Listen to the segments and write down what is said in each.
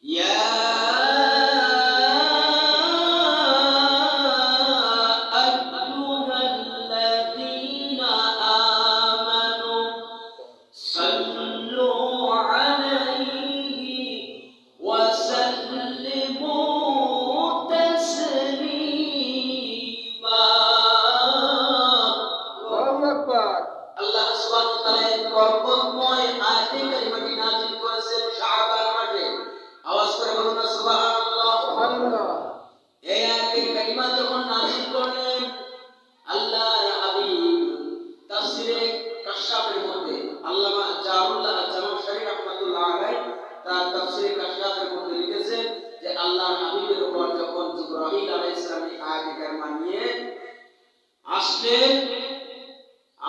يا أيها الذين آمنوا صلوا عليه وسلموا تسليما আল্লাহ সুবহানাহু ওয়া তাআলা এই বরকতময় আয়াতে কারিমাটি নাযিল করেছেন শাবান মাসে। আওয়াজ করে বলুন না সুবহানাল্লাহ। সুবহানাল্লাহ। এই আয়াতে কারিমা যখন নাযিল করলেন আল্লাহর হাবিব তাফসীরে কাশফের মধ্যে আল্লামা জাহুল্লাহ জামাশরী রাহমাতুল্লাহ আলাইহি তার তাফসীরে কাশফের মধ্যে লিখেছেন যে আল্লাহর হাবিবের উপর যখন জিবরাইল আলাইহিস সালাম এই আয়াতে কারিমা নিয়ে আসলেন,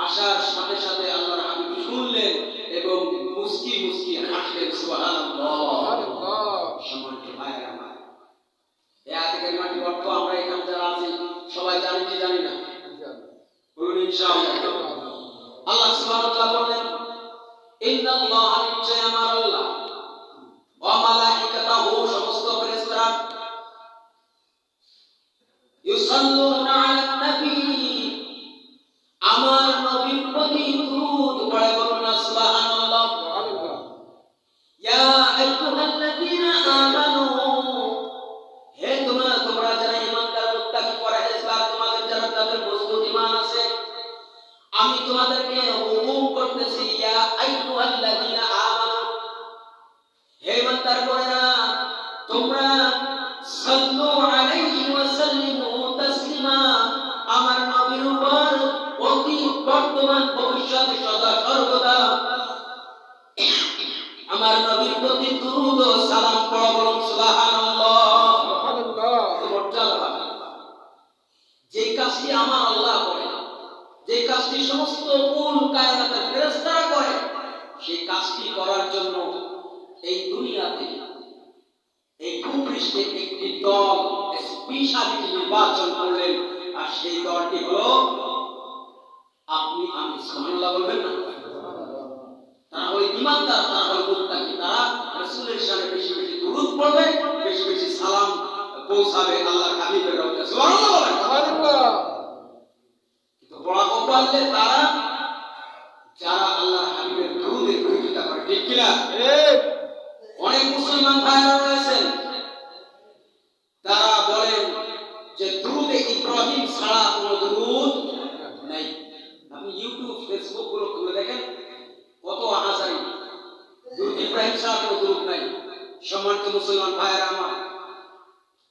আসার সাথে সাথে আল্লাহর হাবিব শুনলেন এবং মুস্কি মুস্কি হাসলেন। সুবহানাল্লাহ। সুবহানাল্লাহ। সম্মানিত ভাইরা আমার, এই আয়াতে কারিমাটির অর্থ আমরা এখানে যারা আছি সবাই জানি কি জানি না? বলুন ইনশাআল্লাহ। আল্লাহ সুবহানাহু ওয়া তাআলা বলেন, ইন্নাল্লাহা নিশ্চয় আমার আল্লাহ ওয়া মালাইকাতাহু সমস্ত ফেরেশতারা ইউসাল্লুনা আলান নবী আমার নবীর প্রতি দুরূদ পড়ে বলুন না সুবহানাল্লাহ। সুবহানাল্লাহ। ইয়া আইয়ুহাল্লাযীনা আমানু হে তোমরা যারা ঈমানদার মুত্তাকি পরহেজগার তোমাদের যারা তাদের মজবুত ঈমান আছে, আমি তোমাদেরকে হুকুম করতেছি ইয়া আইয়ুহাল্লাযীনা আমানু হে ঈমানদার গোয়েরা তোমরা সাল্লু আলাইহি ওয়া সাল্লিমু তাসলিমা আমার নবীর উপর অতীত বর্তমান ভবিষ্যৎ সদা সর্বদা আমার নবীর প্রতি দুরূদ ও সালাম পড়ো বলুন সুবহানাল্লাহ। সুবহানাল্লাহ। যে কাজটি আমার আল্লাহ করে, যে কাজটি সমস্ত কুল কায়নাতের ফেরেশতারা করে, সেই কাজটি করার জন্য এই দুনিয়াতে এই ভূপৃষ্ঠে একটি দল স্পেশালিটি নির্বাচন করলেন, আর সেই দলটি হলো আপনি আমি। সুবহানাল্লাহ বলবেন না? তারা হলো ঈমানদার, তারা হলো মুত্তাকি, তারা রাসূলের শানে বেশি বেশি দুরূদ পড়বে, বেশি বেশি সালাম পৌঁছাবে আল্লাহর হাবিবের রওজা। সুবহানাল্লাহ বলেন। সুবহানাল্লাহ। কিন্তু বড় কপালে তারা যারা আল্লাহর হাবিবের দুরূদের বিরোধিতা করে, ঠিক কি না? ঠিক। অনেক মুসলমান ভাইরা রয়েছেন তারা বলেন যে দুরূদে ইব্রাহিম ছাড়া কোনো দুরূদ নাই। আপনি ইউটিউব ফেসবুক গুলো খুলে দেখেন কত আহাজারি, দুরূদ ইব্রাহিম ছাড়া কোনো দুরূদ নাই। সম্মানিত মুসলমান ভাইরা আমার,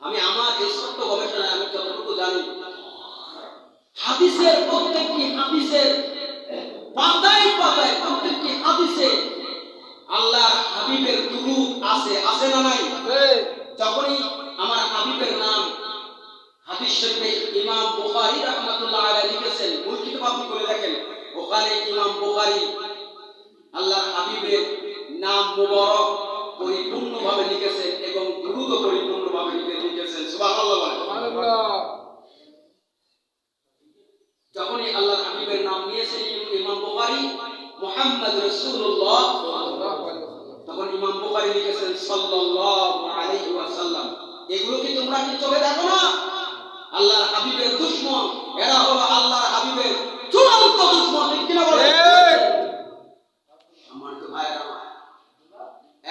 আমি আমার এই ছোট্ট গবেষণায় আমি যতটুকু জানি, হাদিসের প্রত্যেকটি হাদিসের পাতায় পাতায় প্রত্যেকটি হাদিসে আল্লাহর হাবিবের দুরূদ আছে, আছে না নাই? যখনই আমার হাবিবের নাম হাদিস শরীফে ইমাম বুখারী রাহমাতুল্লাহ আলাইহি লিখেছেন, মূল কিতাব আপনি করে দেখেন, ওখানে ইমাম বুখারী আল্লাহর হাবিবের নাম মুবারক পরিপূর্ণভাবে লিখেছেন এবং দুরূদও পরিপূর্ণভাবে লিখেছেন। সুবহানাল্লাহ। সুবহানাল্লাহ। যখনই আল্লাহর হাবিবের নাম নিয়েছেন ইমাম বুখারী মুহাম্মদ রাসূলুল্লাহ সাল্লাল্লাহু আলাইহি ওয়াসাল্লাম, তখন ইমাম বুখারী লিখেছেন সাল্লাল্লাহু আলাইহি ওয়াসাল্লাম। এগুলো কি তোমরা কি চোখে দেখো না? আল্লাহর হাবিবের দুশমন, এরা হলো আল্লাহর হাবিবের চূড়ান্ত দুশমন, ঠিক কি না বলেন? আমার তো ভাইরা আমার,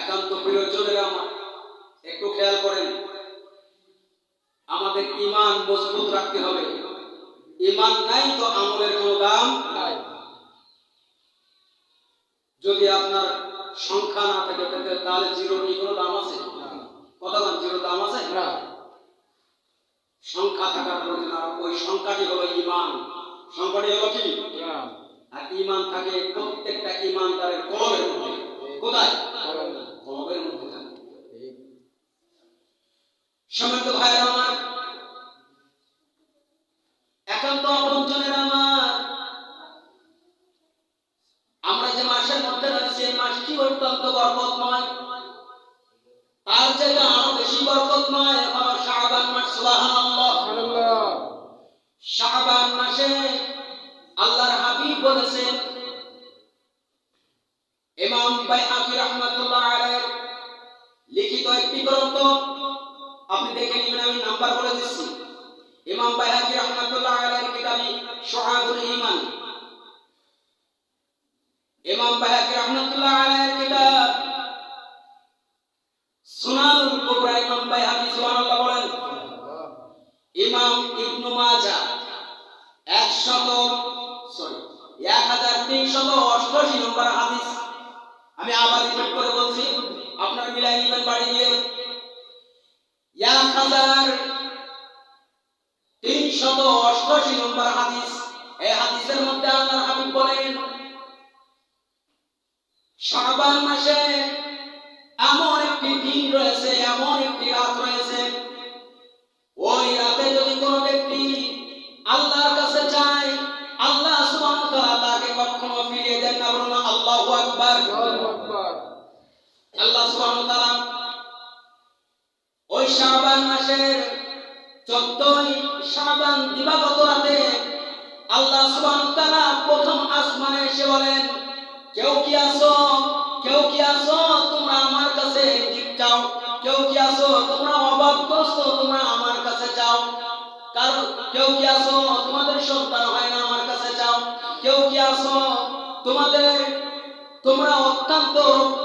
একান্ত প্রিয়জনের আমার, একটু খেয়াল করেন, আমাদের ঈমান মজবুত রাখতে হবে। ঈমান নাই তো আমলের কোনো দাম নাই। যদি আপনার সংখ্যা না থাকে তাহলে জিরো কি কোনো দাম আছে? কত দাম? জিরো দাম আছে না। সংখ্যা থাকার প্রয়োজন, ওই সংখ্যাটি হলো ঈমান। সংখ্যাটি হলো কি? ঈমান। আর ঈমান থাকে প্রত্যেকটা ঈমানদারের কলবের মধ্যে। কোথায়? কলবের মধ্যে থাকে। সম্মানিত ভাইরা আমার, একান্ত আপনজনের আমার, আমরা যে মাসের মধ্যে রয়েছে এই মাসটি অত্যন্ত বরকতময়, তার চেয়ে আরো বেশি বরকতময় হলো শাবান মাস। সুবহানাল্লাহ। সুবহানাল্লাহ। শাবান মাসে আল্লাহর হাবিব বলেছেন, ইমাম বাইহাকি রাহমাতুল্লাহ আলাইহি লিখিত একটি গ্রন্থ আপনি দেখে নেবেন, আমি নাম্বার বলে দিচ্ছি। ইমাম বাইহাকী রাহমাতুল্লাহ আলাইহির কিতাবে শুআবুল ঈমান, ইমাম বাইহাকী রাহমাতুল্লাহ আলাইহির কিতাব সুনানুল কুবরা, ইমাম বাইহাকী সুবহানাল্লাহ বলেন। ইমাম ইবনে মাজাহ 1388 নম্বর হাদিস। আমি আবার রিপিট করে বলছি, আপনারা মিলাই নেবেন বাড়ি গিয়ে। 1388 নম্বর হাদিস। এই হাদিসের মধ্যে আল্লাহর হাবিব বলেন, শাবান মাসে এমন একটি দিন রয়েছে, এমন একটি রাত রয়েছে, ওই রাতে যদি কোনো ব্যক্তি আল্লাহর কাছে যায়, আল্লাহ সুবহানাহু ওয়া তাআলা তাকে কখনো ফিরিয়ে দেন না। বলুন আল্লাহু আকবার। আল্লাহ সুবহানাহু ওয়া তাআলা ওই শাবান মাসের 14ই শাবান দিবাগত রাতে আল্লাহ সুবহানাহু ওয়া তাআলা প্রথম আসমানে এসে বলেন, কেউ কি আছো, কেউ কি আছো, তোমরা আমার কাছে দিক চাও, কেউ কি আছো তোমরা অভাবগ্রস্ত, তোমরা আমার কাছে চাও, কারণ কেউ কি আছো তোমাদের সন্তান হয় না, আমার কাছে চাও, কেউ কি আছো তোমরা অত্যন্ত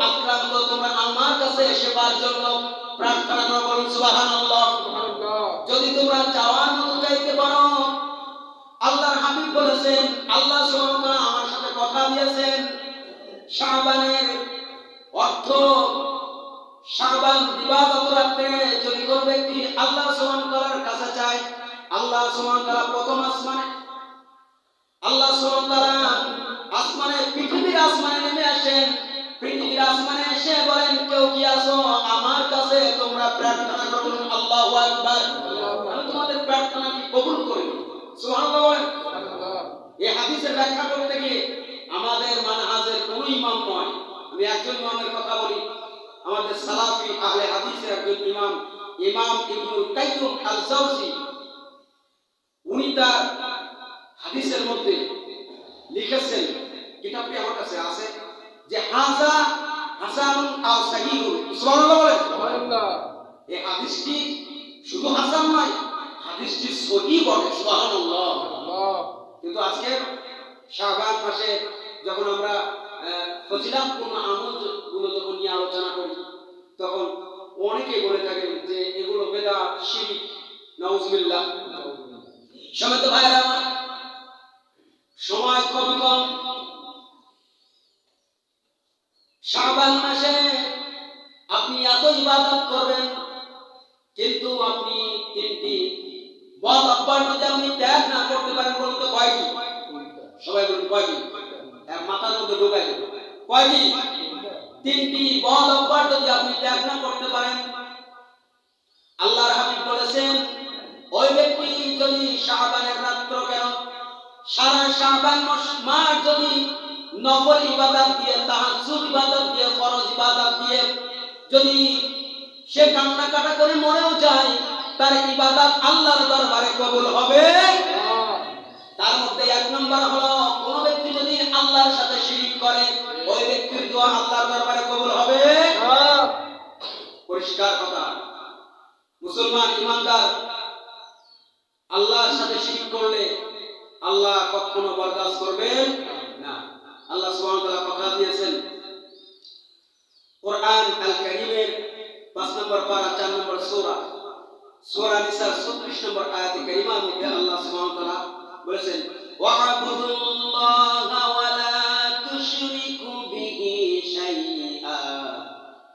আক্রান্ত, তোমরা আমার কাছে সেবার জন্য প্রার্থনা করো। বলুন সুবহানাল্লাহ। যদি তোমরা চাওয়ার মতো চাইতে পারো, আল্লাহর হাবিব বলেছেন, আল্লাহ সুবহানাহু ওয়া তাআলা আমার সাথে কথা দিয়েছেন, শাবানের অর্থ শাবান দিবাগত রাতে যদি কোনো ব্যক্তি আল্লাহ সুবহানাহু ওয়া তাআলার কাছে চায়, আল্লাহ সুবহানাহু ওয়া তাআলা প্রথম আসমানে, আল্লাহ সুবহানাহু ওয়া তাআলা আসমানে, পৃথিবীর আসমানে নেমে আসেন, পৃথিবীর আসমানে এসে বলেন, কেউ কি আছো আমার কাছে তোমরা প্রার্থনা করো। আল্লাহু আকবার। আমি তোমাদের প্রার্থনা কবুল করি। সুবহানাল্লাহ বলেন। এই হাদিসের ব্যাখ্যা করতে গিয়ে আমাদের মানহাজের কোন ইমাম নয়, আমি একজন ইমামের কথা বলি, আমাদের সালাফি আহলে হাদিসের একজন ইমাম, ইমাম ইবনুল কাইয়্যিম আল জাওজি, উনি তার হাদিসের মধ্যে লিখেছেন, কিতাবটি আমার কাছে আছে, যে হাযা হাসানুন আও সাহিহুন। সুবহানাল্লাহ বলেন। সুবহানাল্লাহ। এই হাদিসটি শুধু হাসান নয়, হাদিসটি সহিহ বটে। সুবহানাল্লাহ। কিন্তু আজকে শাবান মাসে যখন আমরা ফজিলাতপূর্ণ আমলগুলো যখন নিয়ে আলোচনা করি, তখন অনেকে বলে থাকেন যে এগুলো বেদাত, শিরক, নাউজুবিল্লাহ। সমেত ভাইরা আমার, সময় খুবই কম। শাবান মাসে আপনি এত ইবাদত করবেন, কিন্তু আপনি তিনটি বদ অভ্যাস যদি আপনি ত্যাগ না করতে পারেন, বলুন তো কয়টি? সবাই বলুন কয়টি? এক মাথার মধ্যে ঢোকাই দেব, কয়টি? তিনটি বদ অভ্যাস যদি আপনি ত্যাগ না করতে পারেন, আল্লাহর হাবিব বলেছেন, ওই ব্যক্তি যদি শাবানের রাত্র কেন সারা শাবান মাস যদি নফল ইবাদত দিয়ে, তাহাজ্জুদ ইবাদত দিয়ে, ফরজ ইবাদত দিয়ে যদি সে কান্নাকাটা করে মরেও যায়, তার ইবাদত আল্লাহর দরবারে কবুল হবে। তার মধ্যে এক নম্বর হলো, কোন ব্যক্তি যদি আল্লাহর সাথে শিরক করে, ওই ব্যক্তির দোয়া আল্লাহর দরবারে কবুল হবে। পরিষ্কার কথা। মুসলমান ইমানদার আল্লাহর সাথে শিরক করলে আল্লাহ কখনো বরদাস্ত করবেন না। আল্লাহ সুবহানাহু ওয়া তাআলা কথা দিয়েছেন কোরআন আল কারীমের 5 নম্বর পারা 4 নম্বর সূরা, সূরা নিসার 36 নম্বর আয়াতে কারিমার মধ্যে আল্লাহ সুবহানাহু ওয়া তাআলা বলেছেন, ওয়া'বুদুল্লাহা ওয়া লা তুশরিকু বিহি শাইআ,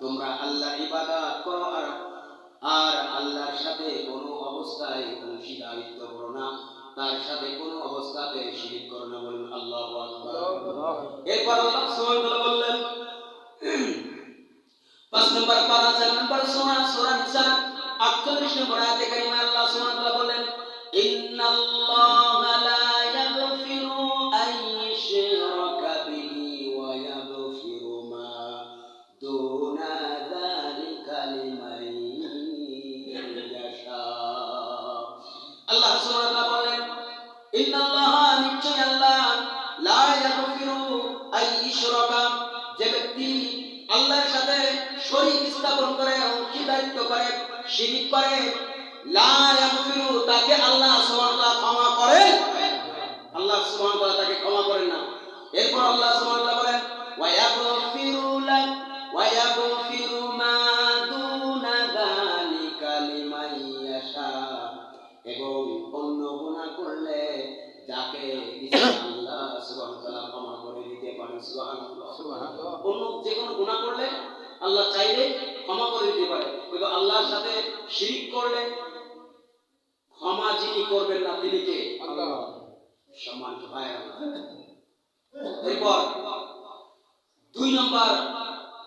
তোমরা আল্লাহর ইবাদত করো আর আল্লাহর সাথে কোনো অবস্থায় অংশীদারিত্ব করো না, তার সাথে কোনো অবস্থাতে শিরক করো না। বলুন আল্লাহু আকবার। এরপর আল্লাহ সুবহানাহু ওয়া তাআলা বললেন 5 নম্বর পারা 4 নম্বর সূরা, সূরা নিসা 48 নম্বর আয়াতে কারিমা আল্লাহ সুবহানাহু ওয়া তাআলা বলেন, ইন্নাল্লাহা লা ইয়াগফিরু আন ইউশরাকা বিহি ওয়া ইয়াগফিরু মা দুনা যালিকা লিমান ইয়াশা। আল্লাহ সুবহানাহু ওয়া তাআলা বলেন, ইন্নাল্লাহা, নিশ্চয় আল্লাহ, লা ইয়াগফিরু আন ইউশরাকা, যে ব্যক্তি আল্লাহর সাথে শরীক স্থাপন করে, অংশীদার অংশীদারিত্ব করে, শিরিক করে, লা ইয়াগফিরু, তাকে আল্লাহ সুবহানাহু ওয়া তাআলা ক্ষমা করেন, আল্লাহ সুবহানাহু ওয়া তাআলা তাকে ক্ষমা করেন না। এরপর আল্লাহ সুবহানাহু ওয়া তাআলা বলেন ওয়া ইয়াগফিরু লাক ওয়া ইয়াগফিরু মা দুনা যালিকা লিমান ইয়াশা, এবং অন্য গুনাহ করলে যাকে ইচ্ছা আল্লাহ সুবহানাহু ওয়া তাআলা ক্ষমা করে দিতে পারেন। সুবহানাল্লাহ, সুবহানাল্লাহ। অন্য যে কোনো গুনাহ করলে আল্লাহ চাইলে ক্ষমা করে দিতে পারে, কিন্তু আল্লাহর সাথে শিরিক করলে ক্ষমা যিনি করবেন না তিনি কে? আল্লাহ। সম্মানিত ভাইরা, এরপর 2 নম্বর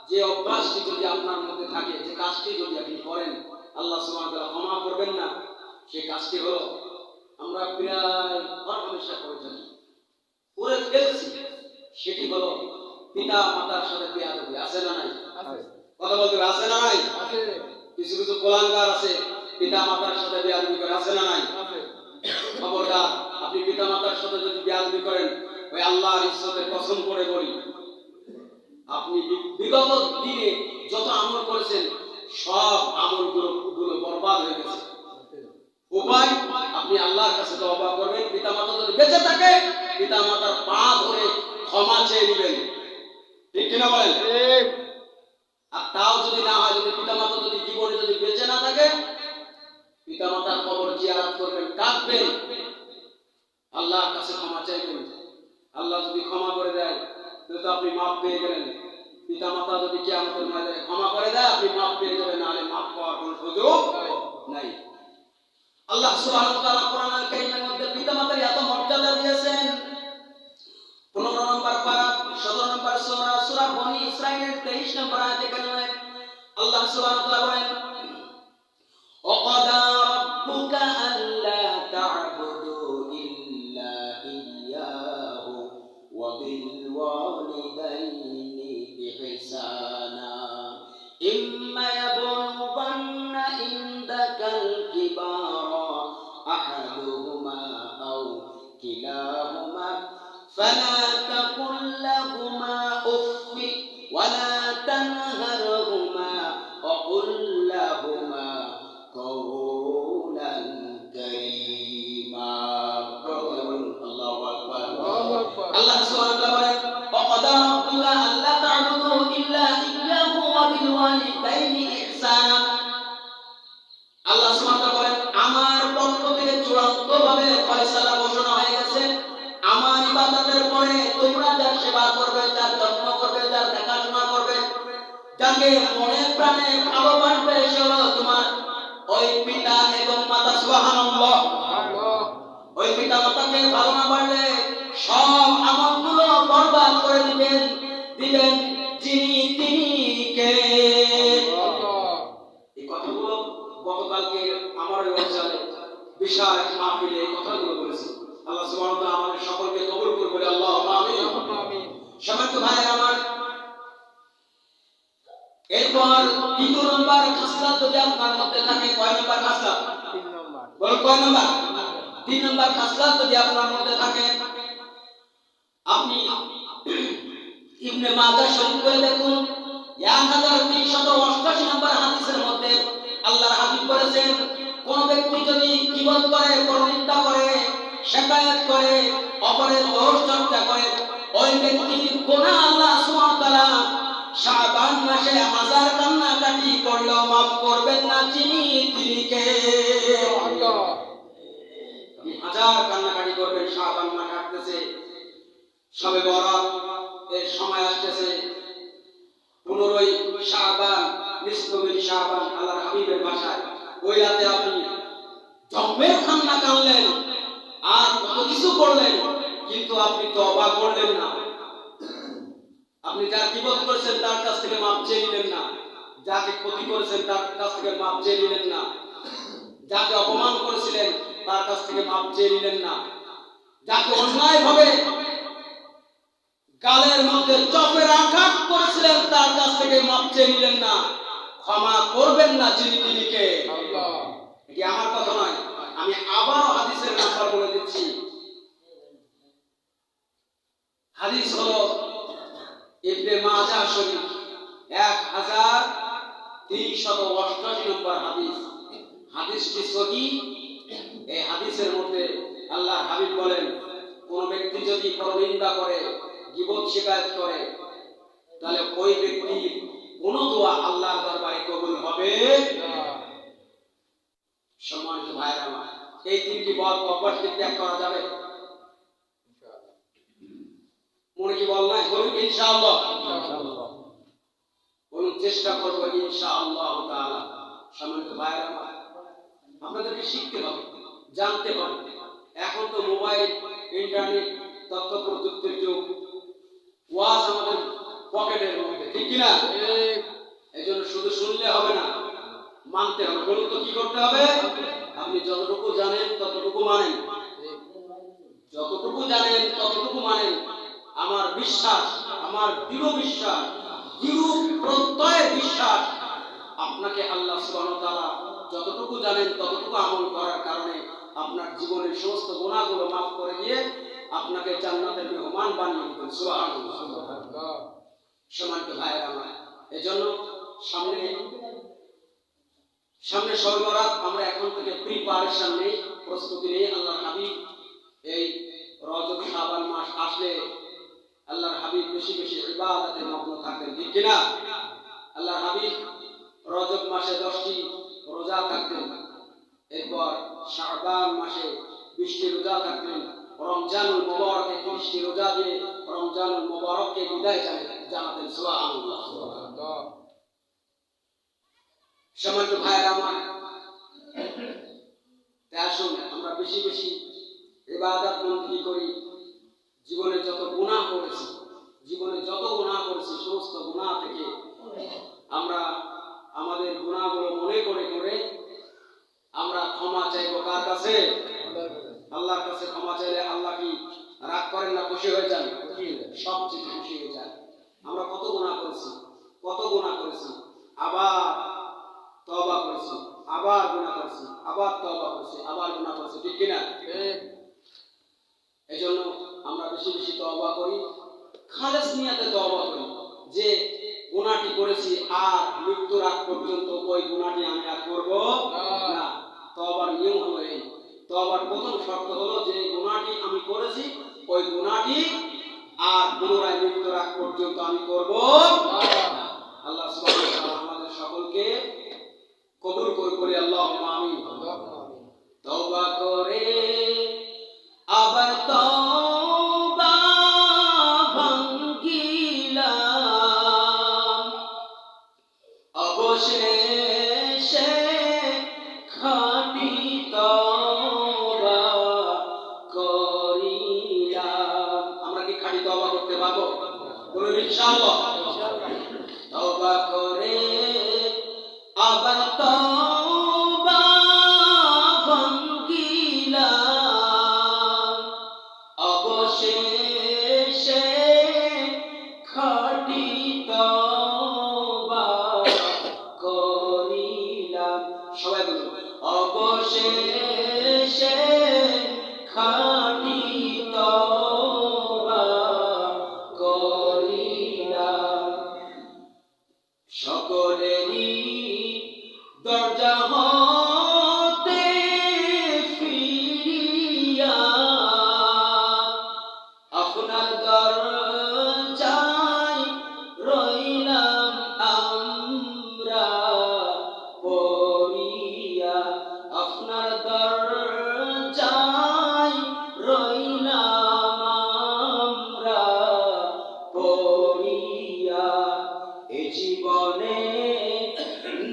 যে অভ্যাসটি যদি আপনার মধ্যে থাকে, যে কাজটি যদি আপনি করেন আল্লাহ সুবহানাহু ওয়া তাআলা ক্ষমা করবেন না, সেই কাজটি হলো আমরা প্রায় হরহামেশা করে থাকি, করে ফেলছি, সেটি হলো পিতা মাতার সাথে বেয়াদবি। আছে না নাই? কথা বলতে আছে না নাই? কিছু কিছু কোলাঙ্গার আছে পিতা মাতার সাথে বেয়াদবি করে, আছে না নাই? খবরদার, আপনি পিতা মাতার সাথে যদি বেয়াদবি করেন, ওই আল্লাহর ইজ্জতের কসম করে বলি, আপনি বিগত দিনে যত আমল করেছেন সব আমলগুলো বরবাদ হয়ে গেছে। উপায় আপনি আল্লাহর কাছে তওবা করবেন, পিতা মাতা যদি বেঁচে থাকে পিতা মাতার পা ধরে ক্ষমা চেয়ে নেবেন, ঠিক কিনা বলেন? আর তাও যদি না হয়, যদি পিতা মাতা যদি জীবনে যদি বেঁচে না থাকে, পিতা মাতার কবর জিয়ারত করবেন, কাঁদবেন, আল্লাহর কাছে ক্ষমা চাইবেন। আল্লাহ যদি ক্ষমা করে দেয় তো আপনি মাফ পেয়ে গেলেন। পিতা মাতা যদি কিয়ামতের ময়দানে ক্ষমা করে দেয় আপনি মাফ পেয়ে যাবেন, নাহলে মাফ পাওয়ার কোনো সুযোগ নাই। আল্লাহ সুবহানাহু ওয়া তাআলা কোরআনুল কারীমের মধ্যে পিতা মাতার এত মর্যাদা দিয়েছেন। 15 নম্বর পারা 17 নম্বর সূরা বনী ইসরাঈলের 23 নম্বর আয়াতে কারিমায় আল্লাহ সুবহানাহু ওয়া তাআলা বলেন وَقَضَى رَبُّكَ أَلَّا تَعْبُدُوا إِلَّا إِيَّاهُ وَبِالْوَالِدَيْنِ إِحْسَانًا إِمَّا يَبْلُغَنَّ عِندَكَ الْكِبَرَ أَحَدُهُمَا أَوْ كِلَاهُمَا فَلَا تَقُل لَّهُمَا أُفٍّ وَلَا تَنْهَرْهُمَا وَقُل لَّهُمَا قَوْلًا كَرِيمًا। الله أكبر، الله سبحانه وتعالى وَقَضَى رَبُّكَ أَلَّا تَعْبُدُوا إِلَّا إِيَّاهُ وَبِالْوَالِدَيْنِ إِحْسَانًا। আল্লাহ সুবহানাহু ওয়া তাআলা বলেন, আমার পক্ষ থেকে চূড়ান্তভাবে ফয়সালা ঘোষণা হয়ে গেছে, আমার ইবাদতের পরে তোমরা যার সেবা করবে, যার যত্ন করবে, যার দেখাশোনা করবে, যাকে মনে প্রাণে ভালোবাসবে, সে হলো তোমার ওই পিতা এবং মাতা। সুবহানাল্লাহ, ওই পিতা মাতাকে ভালো না বাসলে সব আমলগুলো বরবাদ করে দিবেন যিনি তিনি কে? এই কথাগুলো গতকালকে আমার ওই অঞ্চলে বিশাল এক মাহফিলে এই কথাগুলো বলেছি। আল্লাহ সুবহানাহু ওয়া তাআলা আমাদের সকলকে কবুল করুন, বলে আল্লাহুম্মা আমিন। সম্মানিত ভাইরা আমার, এরপর 3 নম্বর খাসলাত যদি আপনার মধ্যে থাকে, কয় নম্বর খাসলাত? 3 নম্বর। বল কয় নম্বর? 3 নম্বর খাসলাত যদি আপনার মধ্যে থাকে, আপনি ইবনে মাজাহ শরীফ করে দেখুন 1388 নম্বর হাদিসের মধ্যে আল্লাহর হাবিব বলেছেন, কোন ব্যক্তি যদি গীবত করে, পরনিন্দা করে, শিকায়াত করে, অপরের দোষ চর্চা করে, ওই ব্যক্তির গুনাহ আল্লাহ সুবহানাহু ওয়া তাআলা শাবান মাসে 1000 কান্নাকাটি করলেও মাফ করবেন না, যিনি তিনি কে? আল্লাহ। 1000 কান্নাকাটি করবেন, শাবান মাস আসতেছে, শবে বরাত এর সময় আসতেছে, 15ই শাবান, নিসফুল শাবান আল্লাহর হাবিবের ভাষায়, ওই রাতে আপনি জম্মের কান্না কাঁদলেন আর কত কিছু করলেন, কিন্তু আপনি তওবা করলেন না। আপনি যার গীবত করেছেন তার কাছ থেকে মাপ চেয়ে নিলেন না, যাকে ক্ষতি করেছেন তার কাছ থেকে মাপ চেয়ে নিলেন না, যাকে অপমান করেছিলেন তার কাছ থেকে মাপ চেয়ে নিলেন না, যাকে অন্যায়ভাবে গালের মধ্যে চপের আঘাত করেছিলেন তার কাছ থেকে মাপ চেয়ে নিলেন না, ক্ষমা করবেন না, যিনি তিনি কে? আল্লাহ। এটি আমার কথা নয়, আমি আবারও হাদিসের নাম্বার বলে দিচ্ছি। হাদিস হলো ইবনে মাজাহ শরীফ 1000 388 নম্বর হাদিস। হাদিসটি সহিহ। এই হাদিসের মধ্যে আল্লাহর হাবিব বলেন, কোন ব্যক্তি যদি পরনিন্দা করে, গীবত শিকায়ত করে, তাহলে ওই ব্যক্তির কোন দোয়া আল্লাহর দরবারে কবুল হবে না। সম্মানিত ভাইরা আমার, এই তিনটি বদ অভ্যাস কি ত্যাগ করা যাবে? মনে কি বল নাই? বলুন ইনশাআল্লাহ। বলুন চেষ্টা করব ইনশাআল্লাহ তাআলা। সম্মানিত ভাইরা আমার, আপনাদেরকে শিখতে হবে, জানতে হবে। এখন তো মোবাইল, ইন্টারনেট, তথ্য প্রযুক্তির যুগ। ওয়াজ আমাদের পকেটের মধ্যে, ঠিক কি না? এই জন্য শুধু শুনলে হবে না, মানতে হবে। বলুন তো কি করতে হবে? আপনি যতটুকু জানেন ততটুকু মানেন, যতটুকু জানেন ততটুকু মানেন। আমার বিশ্বাস, আমার দৃঢ় বিশ্বাস, দৃঢ় প্রত্যয়ের বিশ্বাস, আপনাকে আল্লাহ সুবহানাহু ওয়া তাআলা যতটুকু জানেন ততটুকু আমল করার কারণে আপনার জীবনের সমস্ত গুনাহগুলো মাফ করে দিয়ে আপনাকে জান্নাতের মেহমান বানিয়ে দিবেন। সুবহানাল্লাহ। সম্মানিত ভাইরা আমার, এজন্য সামনে শবে বরাত, আমরা এখন থেকে প্রিপারেশন নেই, প্রস্তুতি নেই। আল্লাহর হাবিব এই রজব শাবান মাস আসলে আল্লাহর হাবিব বেশি বেশি ইবাদতে মগ্ন থাকতেন, ঠিক কিনা? আল্লাহর হাবিব রজব মাসে 10টি রোজা থাকতেন, এরপর শাবান মাসে 20টি রোজা থাকতেন, রমজানুল মুবারকে 30টি রোজা দিয়ে রমজানুল মুবারককে বিদায় জানাতেন। সুবহানাল্লাহ। সম্মানিত ভাইরা আমার, আসুন আমরা বেশি বেশি ইবাদত বন্দেগী করি। জীবনে যত গুনাহ করেছি, সমস্ত গুনাহ থেকে আমরা আমাদের গুনাহগুলো মনে করে করে আমরা ক্ষমা চাইবো কার কাছে? আল্লাহর কাছে। ক্ষমা চাইলে আল্লাহ কি রাগ করেন না খুশি হয়ে যান? সবচেয়ে খুশি হয়ে যান। আমরা কত গুনাহ করেছি, আবার তওবা করেছি, আবার গুনাহ করেছি, আবার তওবা করেছি, আবার গুনাহ করেছি, ঠিক কি না? এজন্য আমরা বেশি বেশি তওবা করি, খালেস নিয়তে তওবা করি যে গুনাহটি করেছি আর মৃত্যুর আগ পর্যন্ত ওই গুনাহটি আমি আর করব না। তওবার নিয়ম হলো এই, তওবার প্রথম শর্ত হলো যে গুনাহটি আমি করেছি, ওই গুনাহটি আর পুনরায় মৃত্যুর আগ পর্যন্ত আমি করব না। আল্লাহ সুবহানাহু ওয়া তাআলা আমাদের সকলকে কবুল করে। আল্লাহুম্মা আমিন। তওবা করে আবার তওবা ভাঙ্গিলাম, অবশেষে খাঁটি তওবা করিলাম। আমরা কি খাঁটি তওবা করতে পারবো? বলুন ইনশাআল্লাহ। তওবা করে আবার তওবা ভাঙ্গিলাম, অবশেষে খাঁটি তওবা করিলাম। সবাই বলুন, অবশেষে খাঁটি তওবা করিলাম। সকলেরই দরজা হতে ফিরিয়া আপনার দরজায় রইলাম আমরা পড়িয়া, আপনার দরজায় রইলাম আমরা পড়িয়া। এ জীবনে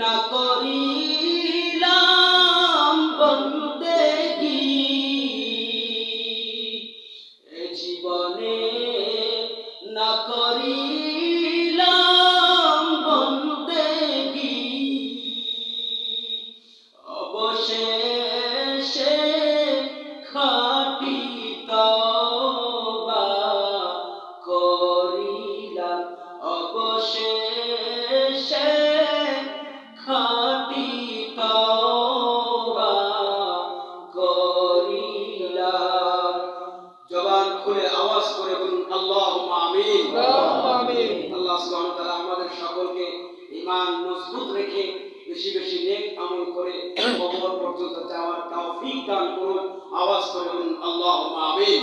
না করিলাম বন্দেগী, এ জীবনে না করিলাম বন্দেগী, অবশেষে খাঁটি তওবা করিলাম, অবশেষে খাঁটি করে কবর পর্যন্ত যাওয়ার তৌফিক দান করুন। আওয়াজ করুন আল্লাহুম্মা আমিন।